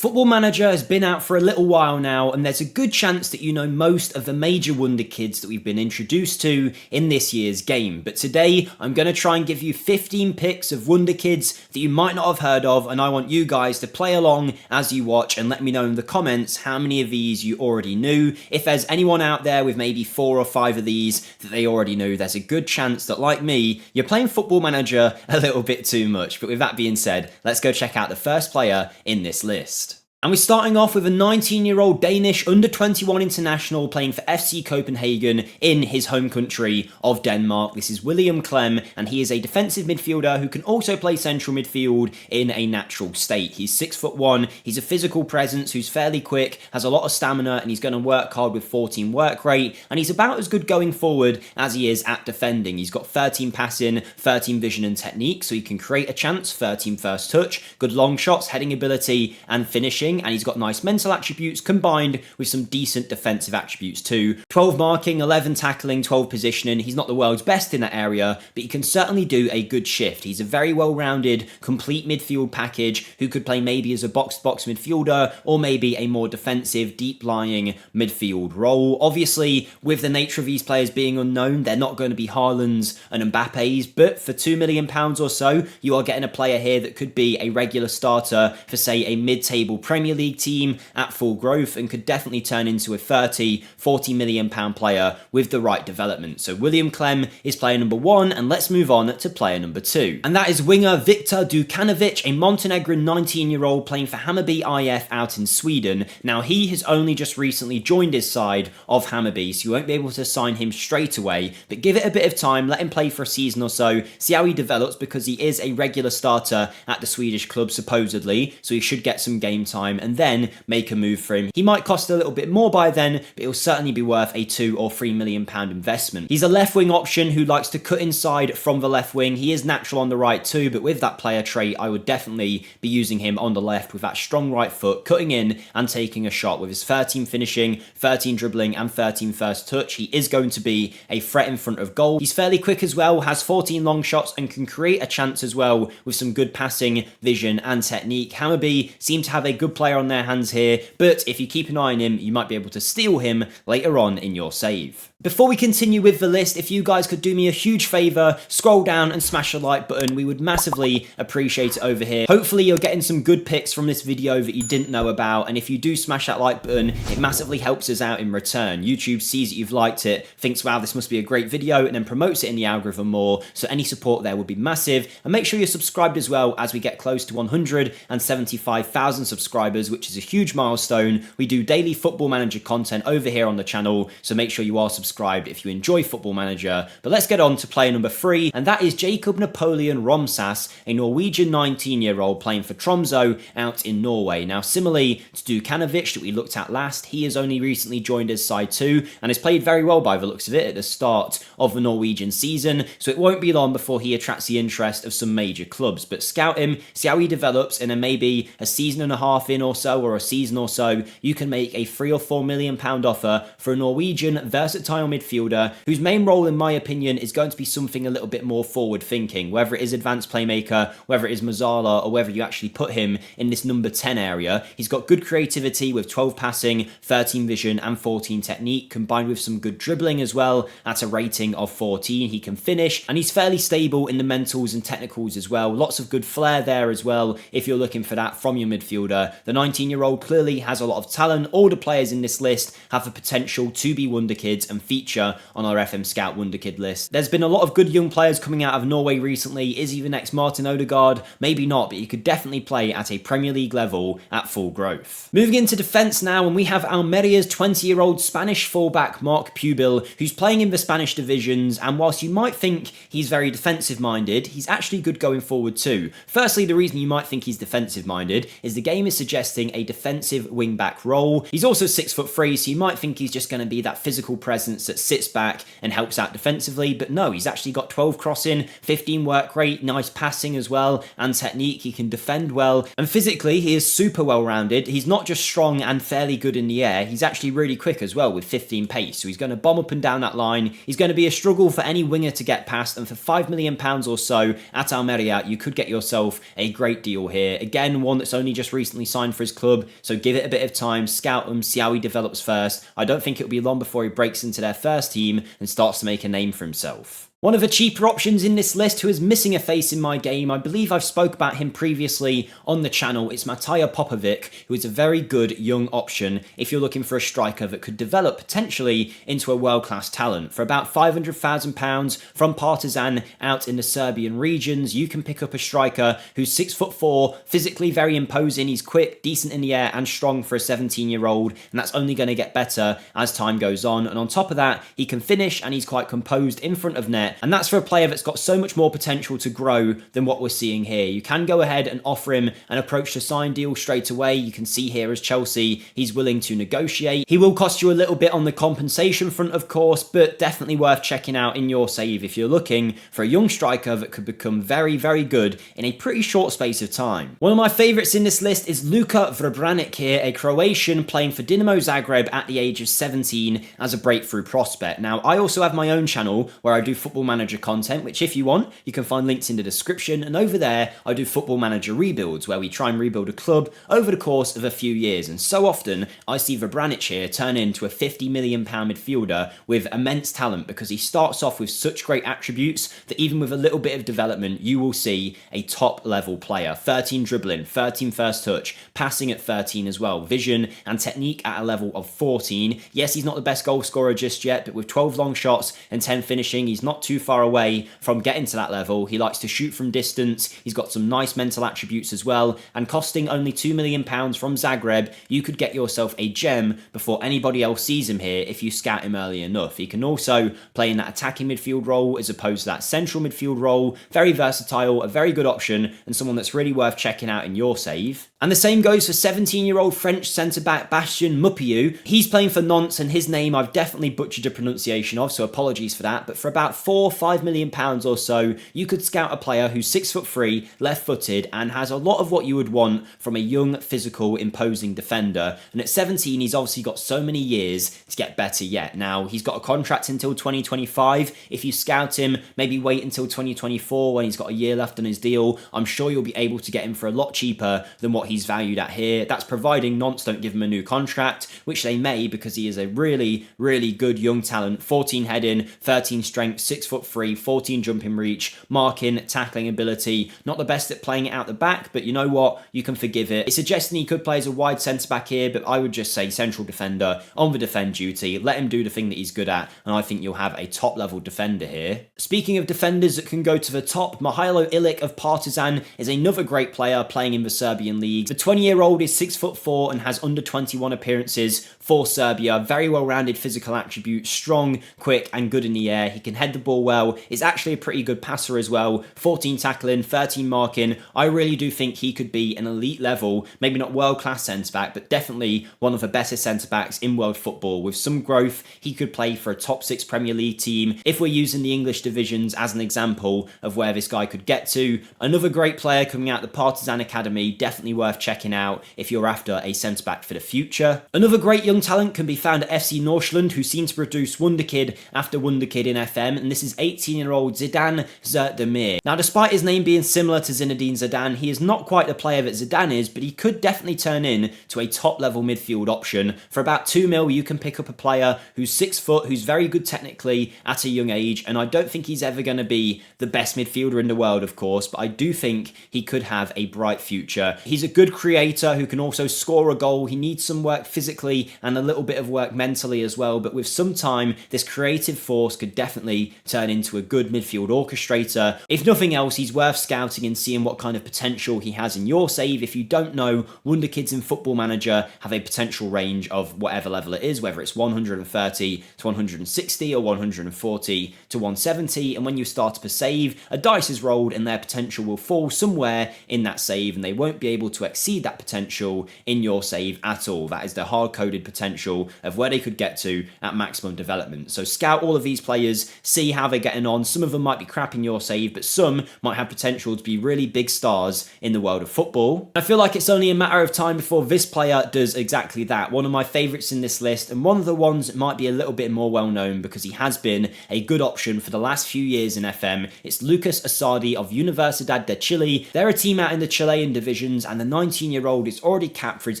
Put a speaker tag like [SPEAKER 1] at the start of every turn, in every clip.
[SPEAKER 1] Football Manager has been out for a little while now, and there's a good chance that you know most of the major wonder kids that we've been introduced to in this year's game. But today, I'm going to try and give you 15 picks of wonder kids that you might not have heard of, and I want you guys to play along as you watch and let me know in the comments how many of these you already knew. If there's anyone out there with maybe 4 or 5 of these that they already knew, there's a good chance that, like me, you're playing Football Manager a little bit too much. But with that being said, let's go check out the first player in this list. And we're starting off with a 19-year-old Danish under-21 international playing for FC Copenhagen in his home country of Denmark. This is William Clem, and he is a defensive midfielder who can also play central midfield in a natural state. He's 6'1", he's a physical presence who's fairly quick, has a lot of stamina, and he's going to work hard with 14 work rate, and he's about as good going forward as he is at defending. He's got 13 passing, 13 vision and technique, so he can create a chance, 13 first touch, good long shots, heading ability, and finishing. And he's got nice mental attributes combined with some decent defensive attributes too. 12 marking, 11 tackling, 12 positioning. He's not the world's best in that area, but he can certainly do a good shift. He's a very well-rounded, complete midfield package who could play maybe as a box-to-box midfielder or maybe a more defensive, deep-lying midfield role. Obviously, with the nature of these players being unknown, they're not going to be Haalands and Mbappe's, but for £2 million or so, you are getting a player here that could be a regular starter for, say, a mid-table Premier League team at full growth and could definitely turn into a £40 million player with the right development. So William Clem is player number 1, and let's move on to player number 2. And that is winger Viktor Dukanovic, a Montenegrin 19-year-old playing for Hammarby IF out in Sweden. Now, he has only just recently joined his side of Hammarby, so you won't be able to sign him straight away, but give it a bit of time, let him play for a season or so, see how he develops, because he is a regular starter at the Swedish club supposedly, so he should get some game time and then make a move for him. He might cost a little bit more by then, but it'll certainly be worth a £2 or £3 million investment. He's a left wing option who likes to cut inside from the left wing. He is natural on the right too, but with that player trait, I would definitely be using him on the left with that strong right foot, cutting in and taking a shot. With his 13 finishing, 13 dribbling and 13 first touch, he is going to be a threat in front of goal. He's fairly quick as well, has 14 long shots and can create a chance as well with some good passing, vision and technique. Hammarby seem to have a good player on their hands here, but if you keep an eye on him, you might be able to steal him later on in your save. Before we continue with the list, if you guys could do me a huge favour, scroll down and smash the like button, we would massively appreciate it over here. Hopefully you're getting some good picks from this video that you didn't know about, and if you do smash that like button, it massively helps us out in return. YouTube sees that you've liked it, thinks, wow, this must be a great video, and then promotes it in the algorithm more, so any support there would be massive. And make sure you're subscribed as well as we get close to 175,000 subscribers, which is a huge milestone. We do daily Football Manager content over here on the channel, so make sure you are subscribed if you enjoy Football Manager. But let's get on to player number 3, and that is Jacob Napoleon Romsas, a Norwegian 19-year-old playing for Tromsø out in Norway. Now, similarly to Dukanovic that we looked at last, he has only recently joined his side too, and has played very well by the looks of it at the start of the Norwegian season, so it won't be long before he attracts the interest of some major clubs. But scout him, see how he develops, and then maybe a season and a half in or so, or a season or so, you can make a £3 or £4 million offer for a Norwegian versatile midfielder whose main role, in my opinion, is going to be something a little bit more forward thinking, whether it is advanced playmaker, whether it is Mazzala, or whether you actually put him in this number 10 area. He's got good creativity with 12 passing, 13 vision and 14 technique, combined with some good dribbling as well at a rating of 14. He can finish, and he's fairly stable in the mentals and technicals as well. Lots of good flair there as well if you're looking for that from your midfielder. The 19-year-old clearly has a lot of talent. All the players in this list have the potential to be wonder kids and feature on our FMSCOUT Wonderkid list. There's been a lot of good young players coming out of Norway recently. Is he the next Martin Odegaard? Maybe not, but he could definitely play at a Premier League level at full growth. Moving into defence now, and we have Almeria's 20-year-old Spanish fullback Marc Pubil, who's playing in the Spanish divisions, and whilst you might think he's very defensive-minded, he's actually good going forward too. Firstly, the reason you might think he's defensive-minded is the game is suggesting a defensive wing-back role. He's also 6'3", so you might think he's just going to be that physical presence presence that sits back and helps out defensively, but no, he's actually got 12 crossing, 15 work rate, nice passing as well, and technique. He can defend well, and physically he is super well rounded. He's not just strong and fairly good in the air, he's actually really quick as well with 15 pace, so he's going to bomb up and down that line. He's going to be a struggle for any winger to get past, and for £5 million or so at Almeria, you could get yourself a great deal here. Again, one that's only just recently signed for his club, so give it a bit of time, scout him, see how he develops first. I don't think it'll be long before he breaks into their first team and starts to make a name for himself. One of the cheaper options in this list who is missing a face in my game, I believe I've spoke about him previously on the channel, it's Matija Popovic, who is a very good young option if you're looking for a striker that could develop potentially into a world-class talent. For about £500,000 from Partizan out in the Serbian regions, you can pick up a striker who's 6'4", physically very imposing, he's quick, decent in the air and strong for a 17-year-old, and that's only going to get better as time goes on. And on top of that, he can finish and he's quite composed in front of net. And that's for a player that's got so much more potential to grow than what we're seeing here. You can go ahead and offer him an approach to sign deal straight away. You can see here as Chelsea, he's willing to negotiate. He will cost you a little bit on the compensation front, of course, but definitely worth checking out in your save if you're looking for a young striker that could become very, very good in a pretty short space of time. One of my favourites in this list is Luka Vrbranic here, a Croatian playing for Dinamo Zagreb at the age of 17 as a breakthrough prospect. Now, I also have my own channel where I do Football Manager content, which if you want, you can find links in the description, and over there I do Football Manager rebuilds where we try and rebuild a club over the course of a few years, and so often I see Vrbranic here turn into a £50 million midfielder with immense talent because he starts off with such great attributes that even with a little bit of development you will see a top level player. 13 dribbling, 13 first touch, passing at 13 as well, vision and technique at a level of 14. Yes, he's not the best goal scorer just yet, but with 12 long shots and 10 finishing, he's not too far away from getting to that level. He likes to shoot from distance, he's got some nice mental attributes as well, and costing only £2 million from Zagreb, you could get yourself a gem before anybody else sees him here if you scout him early enough. He can also play in that attacking midfield role as opposed to that central midfield role. Very versatile, a very good option, and someone that's really worth checking out in your save. And the same goes for 17-year-old French centre-back Bastien Mupiu. He's playing for Nantes, and his name I've definitely butchered the pronunciation of, so apologies for that, but for about £4-5 million or so, you could scout a player who's 6'3", left-footed, and has a lot of what you would want from a young, physical, imposing defender. And at 17, he's obviously got so many years to get better yet. Now, he's got a contract until 2025. If you scout him, maybe wait until 2024 when he's got a year left on his deal. I'm sure you'll be able to get him for a lot cheaper than what he's valued at here. That's providing Nantes don't give him a new contract, which they may because he is a really, really good young talent. 14 heading, 13 strength, 6'3", 14 jumping reach, marking, tackling ability. Not the best at playing it out the back, but you know what? You can forgive it. It's suggesting he could play as a wide centre-back here, but I would just say central defender on the defend duty. Let him do the thing that he's good at, and I think you'll have a top-level defender here. Speaking of defenders that can go to the top, Mihailo Ilic of Partizan is another great player playing in the Serbian league. The 20-year-old is 6'4" and has under 21 appearances for Serbia. Very well-rounded physical attributes, strong, quick, and good in the air. He can head the ball well, is actually a pretty good passer as well. 14 tackling, 13 marking. I really do think he could be an elite level, maybe not world-class centre-back, but definitely one of the better centre-backs in world football. With some growth, he could play for a top 6 Premier League team if we're using the English divisions as an example of where this guy could get to. Another great player coming out the Partizan Academy, definitely worth checking out if you're after a centre-back for the future. Another great young talent can be found at FC Northland, who seem to produce Wonderkid after Wonderkid in FM, and this is 18-year-old Zidane Zerdemir. Now, despite his name being similar to Zinedine Zidane, he is not quite the player that Zidane is, but he could definitely turn in to a top-level midfield option. For about £2 million, you can pick up a player who's 6 foot, who's very good technically at a young age, and I don't think he's ever going to be the best midfielder in the world, of course, but I do think he could have a bright future. He's a good creator who can also score a goal. He needs some work physically and a little bit of work mentally as well, but with some time, this creative force could definitely turn into a good midfield orchestrator. If nothing else, he's worth scouting and seeing what kind of potential he has in your save. If you don't know, Wonderkids in Football Manager have a potential range of whatever level it is, whether it's 130 to 160 or 140 to 170, and when you start up a save, a dice is rolled and their potential will fall somewhere in that save, and they won't be able to exceed that potential in your save at all. That is the hard-coded potential of where they could get to at maximum development. So scout all of these players, see how they're getting on. Some of them might be crap in your save, but some might have potential to be really big stars in the world of football. I feel like it's only a matter of time before this player does exactly that. One of my favourites in this list, and one of the ones that might be a little bit more well known because he has been a good option for the last few years in FM. It's Lucas Asadi of Universidad de Chile. They're a team out in the Chilean divisions, and the 19-year-old is already capped for his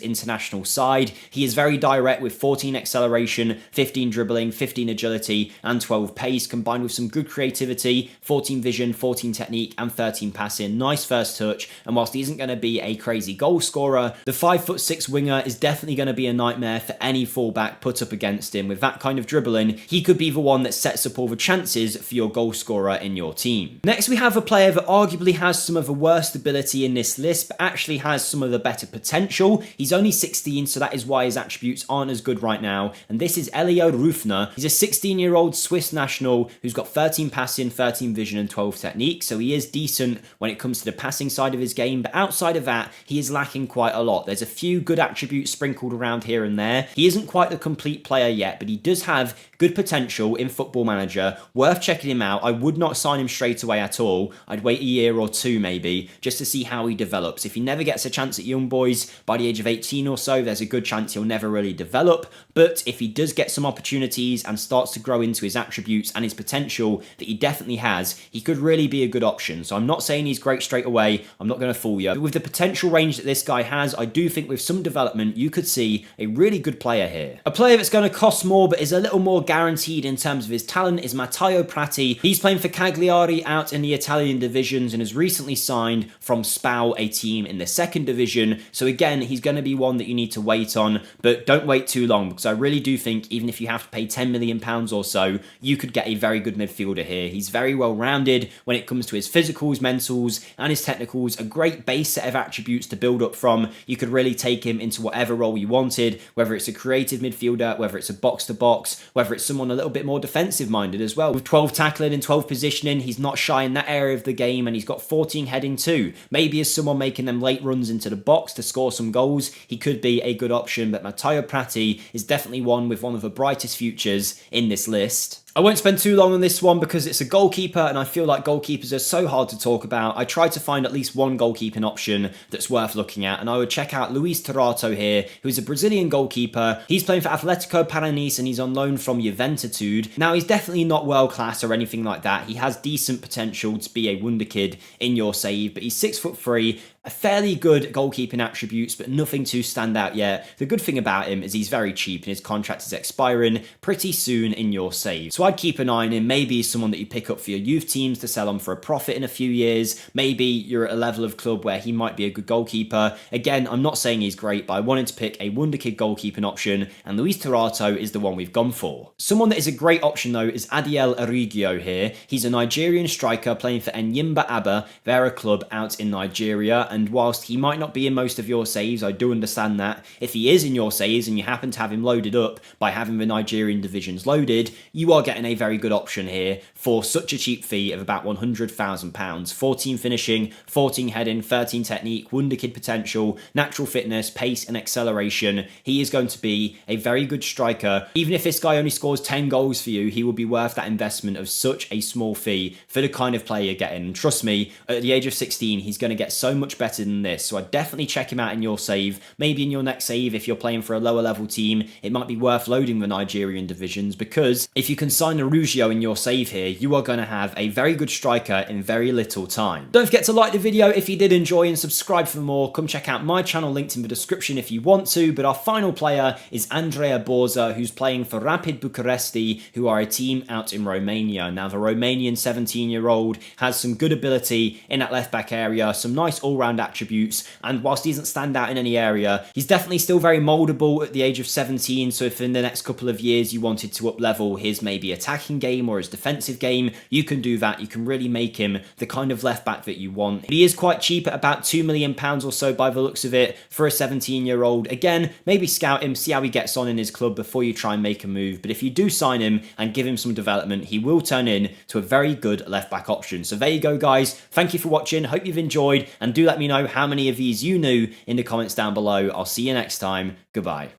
[SPEAKER 1] international side. He is very direct with 14 acceleration, 15 dribbling, 15 agility, and 12 pace, combined with some good creativity, 14 vision, 14 technique, and 13 passing. Nice first touch, and whilst he isn't going to be a crazy goal scorer, the 5'6" winger is definitely going to be a nightmare for any fullback put up against him. With that kind of dribbling, he could be the one that sets up all the chances for your goal scorer in your team. Next, we have a player that arguably has some of the worst ability in this list, but actually has some of the better potential. He's only 16, so that is why his attributes aren't as good right now, and this is Elio Rufner. He's a 16-year-old Swiss national who's got 13 passing, 13 vision, and 12 technique, so he is decent when it comes to the passing side of his game, but outside of that, he is lacking quite a lot. There's a few good attributes sprinkled around here and there. He isn't quite the complete player yet, but he does have good potential in Football Manager. Worth checking him out. I would not sign him straight away at all. I'd wait a year or two maybe, just to see how he develops. If he never gets a chance at young boys by the age of 18 or so, there's a good chance he'll never really develop. But if he does get some opportunities and starts to grow into his attributes and his potential that he definitely has, he could really be a good option. So I'm not saying he's great straight away. I'm not going to fool you. But with the potential range that this guy has, I do think with some development, you could see a really good player here. A player that's going to cost more but is a little more guaranteed in terms of his talent is Matteo Prati. He's playing for Cagliari out in the Italian divisions and has recently signed from SPAU, a team in the second division. So again, he's going to be one that you need to wait on, but don't wait too long, because I really do think even if you have to pay £10 million or so, you could get a very good midfielder here. He's very well rounded when it comes to his physicals, mentals, and his technicals. A great base set of attributes to build up from. You could really take him into whatever role you wanted, whether it's a creative midfielder, whether it's a box-to-box, whether it's someone a little bit more defensive-minded as well. With 12 tackling and 12 positioning, he's not shy in that area of the game, and he's got 14 heading too. Maybe as someone making them late runs into the box to score some goals, he could be a good option, but Matteo Prati is definitely one with one of the brightest futures in this list. I won't spend too long on this one because it's a goalkeeper, and I feel like goalkeepers are so hard to talk about. I tried to find at least one goalkeeping option that's worth looking at, and I would check out Luis Terato here, who's a Brazilian goalkeeper. He's playing for Atletico Paranaense and he's on loan from Juventude. Now, he's definitely not world class or anything like that. He has decent potential to be a wonderkid in your save, but he's 6'3", a fairly good goalkeeping attributes, but nothing to stand out yet. The good thing about him is he's very cheap and his contract is expiring pretty soon in your save. So I'd keep an eye on him. Maybe he's someone that you pick up for your youth teams to sell on for a profit in a few years. Maybe you're at a level of club where he might be a good goalkeeper. Again, I'm not saying he's great, but I wanted to pick a wonderkid goalkeeping option, and Luis Terato is the one we've gone for. Someone that is a great option though is Adiel Arigio here. He's a Nigerian striker playing for Enyimba Aba. They're a club out in Nigeria, and whilst he might not be in most of your saves, I do understand that. If he is in your saves and you happen to have him loaded up by having the Nigerian divisions loaded, you are getting a very good option here for such a cheap fee of about £100,000. 14 finishing, 14 heading, 13 technique, wonderkid potential, natural fitness, pace and acceleration. He is going to be a very good striker. Even if this guy only scores 10 goals for you, he will be worth that investment of such a small fee for the kind of player you're getting. And trust me, at the age of 16, he's going to get so much better than this. So I'd definitely check him out in your save. Maybe in your next save, if you're playing for a lower level team, it might be worth loading the Nigerian divisions, because if you can sign Arugio in your save here, you are going to have a very good striker in very little time. Don't forget to like the video if you did enjoy and subscribe for more. Come check out my channel linked in the description if you want to. But our final player is Andrea Borza, who's playing for Rapid Bucuresti, who are a team out in Romania. Now, the Romanian 17-year-old has some good ability in that left back area, some nice all-round all-round attributes, and whilst he doesn't stand out in any area, he's definitely still very moldable at the age of 17, so if in the next couple of years you wanted to up-level his maybe attacking game or his defensive game, you can do that. You can really make him the kind of left-back that you want. He is quite cheap at about £2 million or so by the looks of it for a 17-year-old. Again, maybe scout him, see how he gets on in his club before you try and make a move, but if you do sign him and give him some development, he will turn in to a very good left-back option. So there you go, guys. Thank you for watching. Hope you've enjoyed, and do let me know how many of these you knew in the comments down below. I'll see you next time. Goodbye.